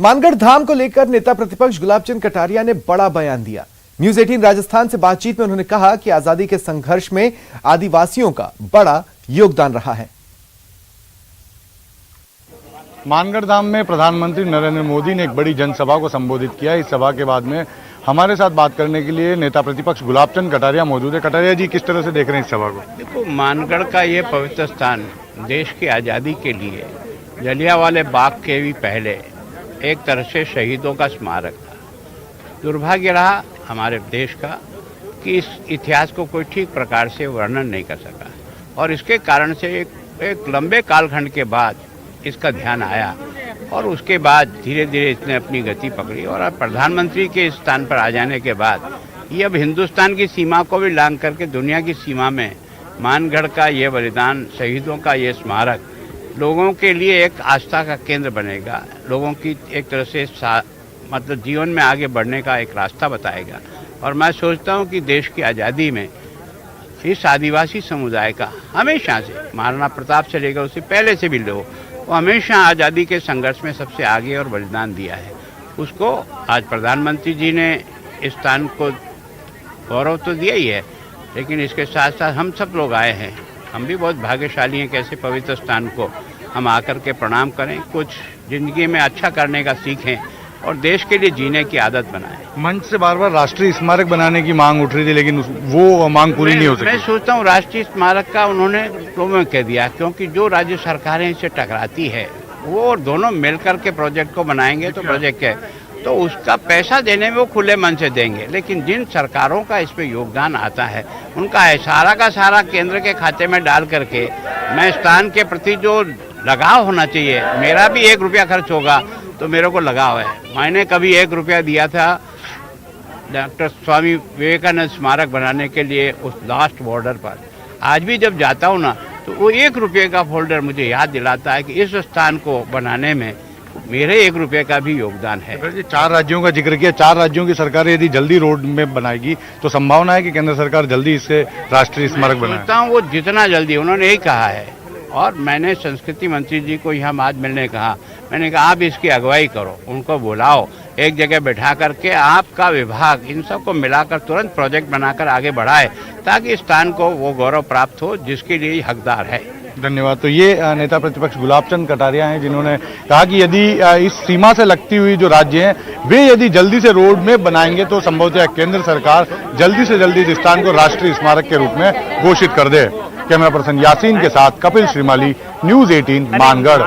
मानगढ़ धाम को लेकर नेता प्रतिपक्ष गुलाबचंद कटारिया ने बड़ा बयान दिया। न्यूज 18 राजस्थान से बातचीत में उन्होंने कहा कि आजादी के संघर्ष में आदिवासियों का बड़ा योगदान रहा है। मानगढ़ धाम में प्रधानमंत्री नरेंद्र मोदी ने एक बड़ी जनसभा को संबोधित किया। इस सभा के बाद में हमारे साथ बात करने के लिए नेता प्रतिपक्ष गुलाबचंद कटारिया मौजूद है। कटारिया जी, किस तरह से देख रहे हैं इस सभा को? देखो, मानगढ़ का ये पवित्र स्थान देश की आज़ादी के लिए जलियांवाले बाग के भी पहले एक तरह से शहीदों का स्मारक था। दुर्भाग्य रहा हमारे देश का कि इस इतिहास को कोई ठीक प्रकार से वर्णन नहीं कर सका और इसके कारण से एक लंबे कालखंड के बाद इसका ध्यान आया और उसके बाद धीरे धीरे इसने अपनी गति पकड़ी और अब प्रधानमंत्री के इस स्थान पर आ जाने के बाद ये अब हिंदुस्तान की सीमा को भी लांघ करके दुनिया की सीमा में मानगढ़ का ये बलिदान, शहीदों का ये स्मारक लोगों के लिए एक आस्था का केंद्र बनेगा। लोगों की एक तरह से मतलब जीवन में आगे बढ़ने का एक रास्ता बताएगा। और मैं सोचता हूँ कि देश की आज़ादी में इस आदिवासी समुदाय का हमेशा से, महाराणा प्रताप से लेकर उससे पहले से भी लोग, वो हमेशा आज़ादी के संघर्ष में सबसे आगे और बलिदान दिया है। उसको आज प्रधानमंत्री जी ने इस स्थान को गौरव तो दिया ही है, लेकिन इसके साथ साथ हम सब लोग आए हैं। हम भी बहुत भाग्यशाली हैं कि ऐसे पवित्र स्थान को हम आकर के प्रणाम करें, कुछ ज़िंदगी में अच्छा करने का सीखें और देश के लिए जीने की आदत बनाएं। मंच से बार बार राष्ट्रीय स्मारक बनाने की मांग उठ रही थी, लेकिन वो मांग पूरी नहीं हो सकी। मैं सोचता हूँ राष्ट्रीय स्मारक का उन्होंने प्रोमो कह दिया, क्योंकि जो राज्य सरकारें इससे टकराती है वो दोनों मिलकर के प्रोजेक्ट को बनाएंगे तो प्रोजेक्ट है तो उसका पैसा देने में वो खुले मन से देंगे। लेकिन जिन सरकारों का इसमें योगदान आता है उनका सारा का सारा केंद्र के खाते में डाल करके मैं स्थान के प्रति जो लगाव होना चाहिए, मेरा भी 1 रुपया खर्च होगा तो मेरे को लगाव है। मैंने कभी 1 रुपया दिया था डॉक्टर स्वामी विवेकानंद स्मारक बनाने के लिए उस लास्ट बॉर्डर पर। आज भी जब जाता हूँ ना तो वो 1 रुपये का फोल्डर मुझे याद दिलाता है कि इस स्थान को बनाने में मेरे 1 रुपये का भी योगदान है। 4 राज्यों का जिक्र किया, 4 राज्यों की सरकारें यदि जल्दी रोड में बनाएगी तो संभावना है कि केंद्र सरकार जल्दी इससे राष्ट्रीय स्मारक बनाए। सोचता हूँ वो जितना जल्दी, उन्होंने यही कहा है और मैंने संस्कृति मंत्री जी को यहाँ आज मिलने कहा, मैंने कहा आप इसकी अगुवाई करो, उनको बुलाओ, एक जगह बैठा करके आपका विभाग इन सबको मिलाकर तुरंत प्रोजेक्ट बनाकर आगे बढ़ाए ताकि स्थान को वो गौरव प्राप्त हो जिसके लिए हकदार है। धन्यवाद। तो ये नेता प्रतिपक्ष गुलाबचंद कटारिया हैं जिन्होंने कहा कि यदि इस सीमा से लगती हुई जो राज्य हैं वे यदि जल्दी से रोड में बनाएंगे तो संभवतः केंद्र सरकार जल्दी से जल्दी इस स्थान को राष्ट्रीय स्मारक के रूप में घोषित कर दे। कैमरा पर्सन यासीन के साथ कपिल श्रीमाली, न्यूज 18 मानगढ़।